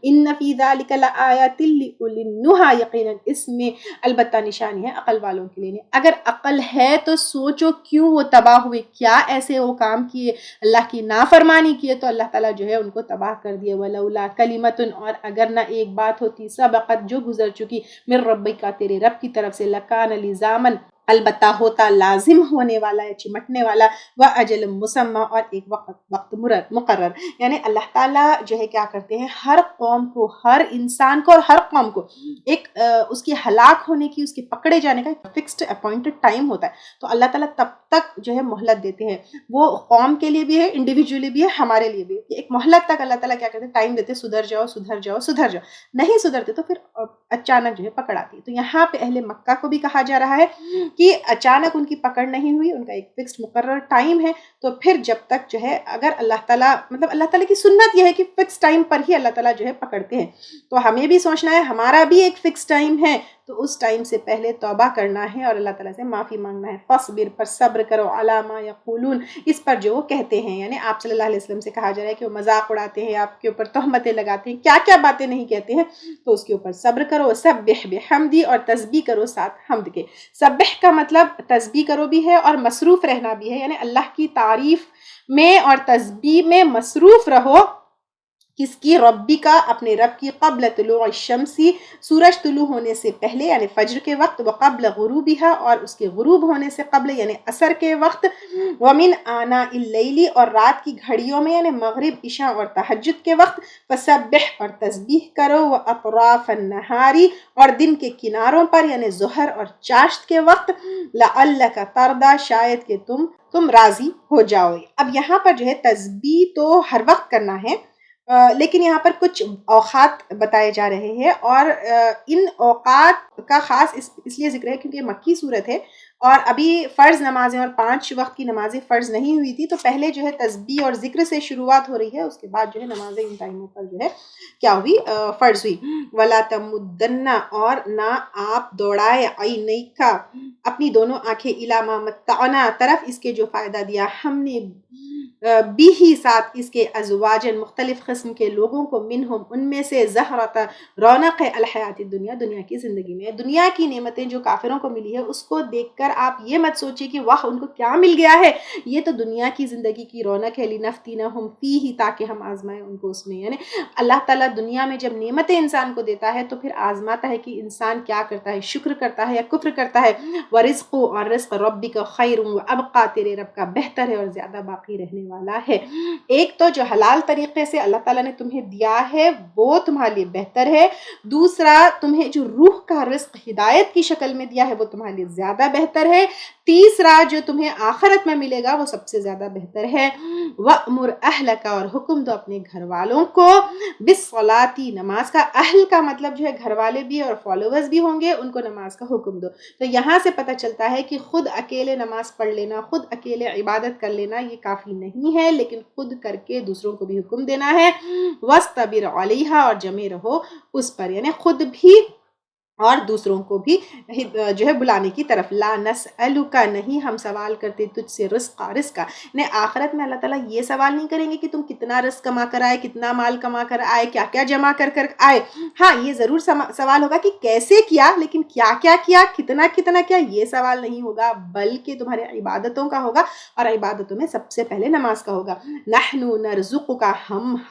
ان فی ذلک لآیات لأولی النہی، یقیناً اس میں البتہ نشانی ہے عقل والوں کے لیے۔ اگر عقل ہے تو سوچو کیوں وہ تباہ ہوئے، کیا ایسے وہ کام کیے، اللہ کی نافرمانی کیے، تو اللہ تعالیٰ جو ہے ان کو تباہ کر دیے۔ ولولا کلمۃ، اور اگر نہ ایک بات ہوتی، سبقت، جو گزر چکی، من ربک، تیرے رب کی طرف سے، لکان لزامن، البتہ ہوتا لازم ہونے والا ہے، چمٹنے والا، وَأَجَلٌ مُّسَمًّى، اور ایک وقت مقرر۔ یعنی اللہ تعالیٰ جو ہے کیا کرتے ہیں، ہر قوم کو، ہر انسان کو اور ہر قوم کو ایک اس کی ہلاک ہونے کی، اس کے پکڑے جانے کا ایک فکسڈ اپوائنٹڈ ٹائم ہوتا ہے، تو اللہ تعالیٰ تب تک جو ہے مہلت دیتے ہیں۔ وہ قوم کے لیے بھی ہے، انڈیویجولی بھی ہے، ہمارے لیے بھی ہے۔ ایک مہلت تک اللہ تعالیٰ کیا کرتے ہیں، ٹائم دیتے، سدھر جاؤ سدھر جاؤ سدھر جاؤ، نہیں سدھرتے تو پھر اچانک جو ہے پکڑ آتی ہے۔ تو یہاں پہ اہل مکہ کو بھی کہا جا رہا ہے کہ اچانک ان کی پکڑ نہیں ہوئی، ان کا ایک فکسڈ مقرر ٹائم ہے، تو پھر جب تک جو ہے، اگر اللہ تعالیٰ، مطلب اللہ تعالیٰ کی سنت یہ ہے کہ فکس ٹائم پر ہی اللہ تعالیٰ جو ہے پکڑتے ہیں، تو ہمیں بھی سوچنا ہے ہمارا بھی ایک فکس ٹائم ہے، تو اس ٹائم سے پہلے توبہ کرنا ہے اور اللہ تعالیٰ سے معافی مانگنا ہے. فصبر، پر صبر کرو، علی ما یقولون، اس پر جو وہ کہتے ہیں. یعنی آپ صلی اللہ علیہ وسلم سے کہا جا رہا ہے کہ وہ مذاق اڑاتے ہیں، آپ کے اوپر تہمتیں لگاتے ہیں، کیا کیا باتیں نہیں کہتے ہیں، تو اس کے اوپر صبر کرو. سبح بحمدی، اور تسبیح کرو ساتھ حمد کے. سبح کا مطلب تسبیح کرو بھی ہے اور مصروف رہنا بھی ہے، یعنی اللہ کی تعریف میں اور تسبیح میں مصروف رہو. کس کی؟ ربی کا، اپنے رب کی. قبل طلوع الشمسی، سورج طلوع ہونے سے پہلے یعنی فجر کے وقت. وقبل غروبها، اور اس کے غروب ہونے سے قبل یعنی عصر کے وقت. ومن آناء اللیل، اور رات کی گھڑیوں میں یعنی مغرب، عشاء اور تہجد کے وقت. فسبح، اور تسبیح کرو. واطراف النہار، اور دن کے کناروں پر یعنی ظہر اور چاشت کے وقت. لعلک ترضی، شاید کہ تم راضی ہو جاؤ. اب یہاں پر جو ہے تسبیح تو ہر وقت کرنا ہے، لیکن یہاں پر کچھ اوقات بتائے جا رہے ہیں، اور ان اوقات کا خاص اس لیے ذکر ہے کیونکہ مکی صورت ہے اور ابھی فرض نمازیں اور 5 وقت کی نمازیں فرض نہیں ہوئی تھی، تو پہلے جو ہے تسبیح اور ذکر سے شروعات ہو رہی ہے، اس کے بعد جو ہے نمازیں ان ٹائموں پر جو ہے کیا ہوئی؟ فرض ہوئی. وَلَا تَمُدَّنَّ، اور نہ آپ دوڑائے، عَيْنَيْكَ، اپنی دونوں آنکھیں، إِلَىٰ مَا مَتَّعْنَا، طرف اس کے جو فائدہ دیا ہم نے، بھی ساتھ اس کے، ازواجن، مختلف قسم کے لوگوں کو، منہم، ان میں سے، زہرت، رونق الحیات الدنیا، دنیا کی زندگی میں. دنیا کی نعمتیں جو کافروں کو ملی ہے اس کو دیکھ کر آپ یہ مت سوچیں کہ واہ ان کو کیا مل گیا ہے، یہ تو دنیا کی زندگی کی رونق ہے. لنفتنہم فیہ، تاکہ ہم آزمائیں ان کو اس میں. یعنی اللہ تعالیٰ دنیا میں جب نعمتیں انسان کو دیتا ہے تو پھر آزماتا ہے کہ انسان کیا کرتا ہے، شکر کرتا ہے یا کفر کرتا ہے. ورزق، اور رزق، ربک خیر وابقی، تیرے رب کا بہتر ہے اور زیادہ باقی رہنے والا ہے. ایک تو جو حلال طریقے سے اللہ تعالیٰ نے تمہیں دیا ہے وہ تمہارے لیے بہتر ہے. دوسرا، تمہیں جو روح کا رزق ہدایت کی شکل میں دیا ہے وہ تمہارے لیے زیادہ بہتر ہے. تیسرا، جو تمہیں آخرت میں ملے گا وہ سب سے زیادہ بہتر ہے. وَأْمُرْ أَهْلَكَ، اور حکم دو اپنے گھر والوں کو. بِالصَّلَاةِ، نماز کا. اہل کا مطلب جو ہے گھر والے بھی اور فالوورز بھی ہوں گے، ان کو نماز کا حکم دو. تو یہاں سے پتہ چلتا ہے کہ خود اکیلے نماز پڑھ لینا، خود اکیلے عبادت کر لینا یہ کافی نہیں ہے، لیکن خود کر کے دوسروں کو بھی حکم دینا ہے. وَاسْتَبِرْ عَلَيْهَا، اور جمے رہو اس پر، یعنی خود بھی اور دوسروں کو بھی جو ہے بلانے کی طرف. لا نسألک، نہیں ہم سوال کرتے تجھ سے، رزق. نے آخرت میں اللہ تعالیٰ یہ سوال نہیں کریں گے کہ تم کتنا رزق کما کر آئے، کتنا مال کما کر آئے، کیا کیا جمع کر آئے. ہاں یہ ضرور سوال ہوگا کہ کیسے کیا، لیکن کیا کیا، کتنا کیا، یہ سوال نہیں ہوگا، بلکہ تمہارے عبادتوں کا ہوگا، اور عبادتوں میں سب سے پہلے نماز کا ہوگا. نحن نرزقک،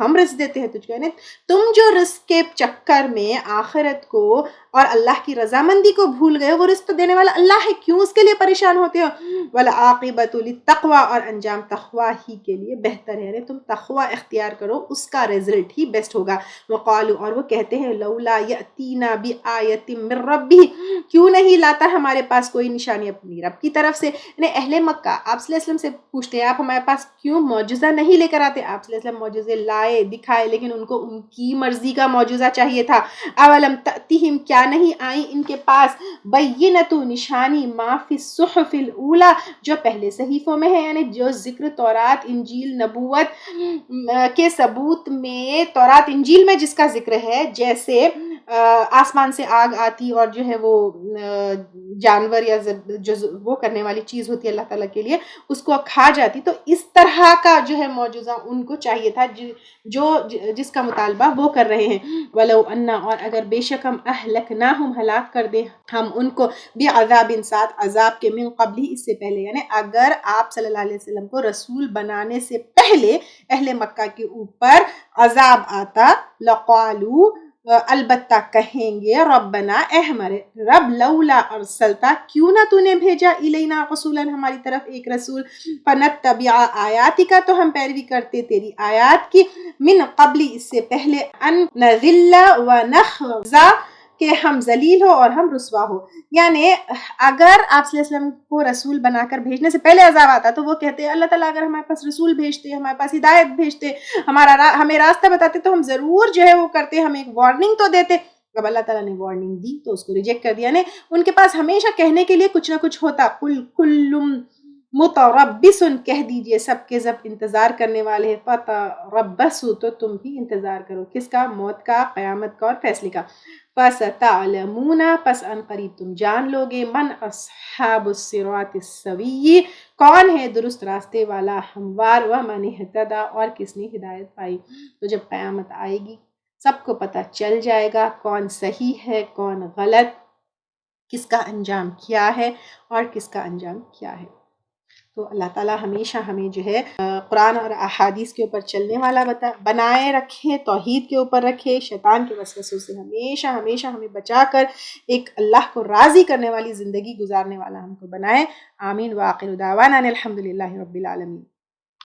ہم رزق دیتے ہیں تجھ کو. یعنی تم جو رزق کے چکر میں آخرت کو اور اللہ کی رضامندی کو بھول گئے، وہ رزق دینے والا اللہ ہے، کیوں اس کے لیے پریشان ہوتے ہو. وَالْعَاقِبَةُ لِلتَّقْوَىٰ، اور انجام تقویٰ ہی کے لیے بہتر ہے، یعنی تم تقویٰ اختیار کرو، اس کا رزلٹ ہی بیسٹ ہوگا. وَقَالُوا، اور وہ کہتے ہیں، لَوْلَا يَأْتِينَا بِآیَةٍ مِّن رَّبِّهِ، کیوں نہیں لاتا ہمارے پاس کوئی نشانی اپنی رب کی طرف سے. یعنی اہل مکہ آپ صلی اللہ علیہ وسلم سے پوچھتے ہیں آپ ہمارے پاس کیوں معجزہ نہیں لے کر آتے. آپ صلی اللہ علیہ وسلم معجزے لائے، دکھائے، لیکن ان کو ان کی مرضی کا معجزہ چاہیے تھا. اولم تأتیہم، کیا نہیں آئی ان کے پاس، بینۃ، نشانی، ما فی الصحف الاولی، جو پہلے صحیفوں میں ہے، یعنی جو ذکر تورات، انجیل، نبوت کے ثبوت میں، تورات انجیل میں جس کا ذکر ہے، جیسے آسمان سے آگ آتی اور جو ہے وہ جانور یا جو وہ کرنے والی چیز ہوتی ہے اللہ تعالیٰ کے لیے اس کو کھا جاتی، تو اس طرح کا جو ہے معجزہ ان کو چاہیے تھا جس کا مطالبہ وہ کر رہے ہیں. وَلَوْ أَنَّا، اور اگر بے شک ہم أَهْلَكْنَاهُمْ، ہلاک کر دیں ہم ان کو، بعذاب، ساتھ عذاب کے، من قبل، اس سے پہلے، یعنی اگر آپ صلی اللہ علیہ وسلم کو رسول بنانے سے پہلے اہل مکہ کے اوپر عذاب آتا، لقالوا، البتہ کہیں گے، ربنا، اے ہمارے رب، لولا ارسلتا، کیوں نہ تو نے بھیجا، الینا، رسولا، ہماری طرف ایک رسول، فنتبع آیاتک، تو ہم پیروی کرتے تیری آیات کی، من قبل، اس سے پہلے، ان نذل ونخزا، کہ ہم ذلیل ہو اور ہم رسوا ہو. یعنی اگر آپ صلی اللہ علیہ وسلم کو رسول بنا کر بھیجنے سے پہلے عذاب آتا تو وہ کہتے ہیں اللہ تعالیٰ اگر ہمارے پاس رسول بھیجتے، ہمارے پاس ہدایت بھیجتے، ہمیں راستہ بتاتے تو ہم ضرور جو ہے وہ کرتے، ہمیں ایک وارننگ تو دیتے. اب اللہ تعالیٰ نے وارننگ دی تو اس کو ریجیکٹ کر دیا. یعنی ان کے پاس ہمیشہ کہنے کے لیے کچھ نہ کچھ ہوتا. قل کل متربصن کہہ دیجئے سب کے سب انتظار کرنے والے ہیں، فتربصوا تو تم بھی انتظار کرو، کس کا؟ موت کا، قیامت کا اور فیصلے کا۔ فَسَتَعْلَمُونَ پس ان قریب تم جان لوگے، من اصحاب الصراط السوی کون ہے درست راستے والا ہموار، ومن اہتدی اور کس نے ہدایت پائی۔ تو جب قیامت آئے گی سب کو پتہ چل جائے گا کون صحیح ہے کون غلط، کس کا انجام کیا ہے اور کس کا انجام کیا ہے۔ تو اللہ تعالیٰ ہمیشہ ہمیں جو ہے قرآن اور احادیث کے اوپر چلنے والا بنائے رکھے، توحید کے اوپر رکھے، شیطان کے وسوسوں سے ہمیشہ ہمیشہ ہمیں بچا کر ایک اللہ کو راضی کرنے والی زندگی گزارنے والا ہم کو بنائے۔ آمین۔ وآخر دعوانا ان الحمد للہ رب العالمین۔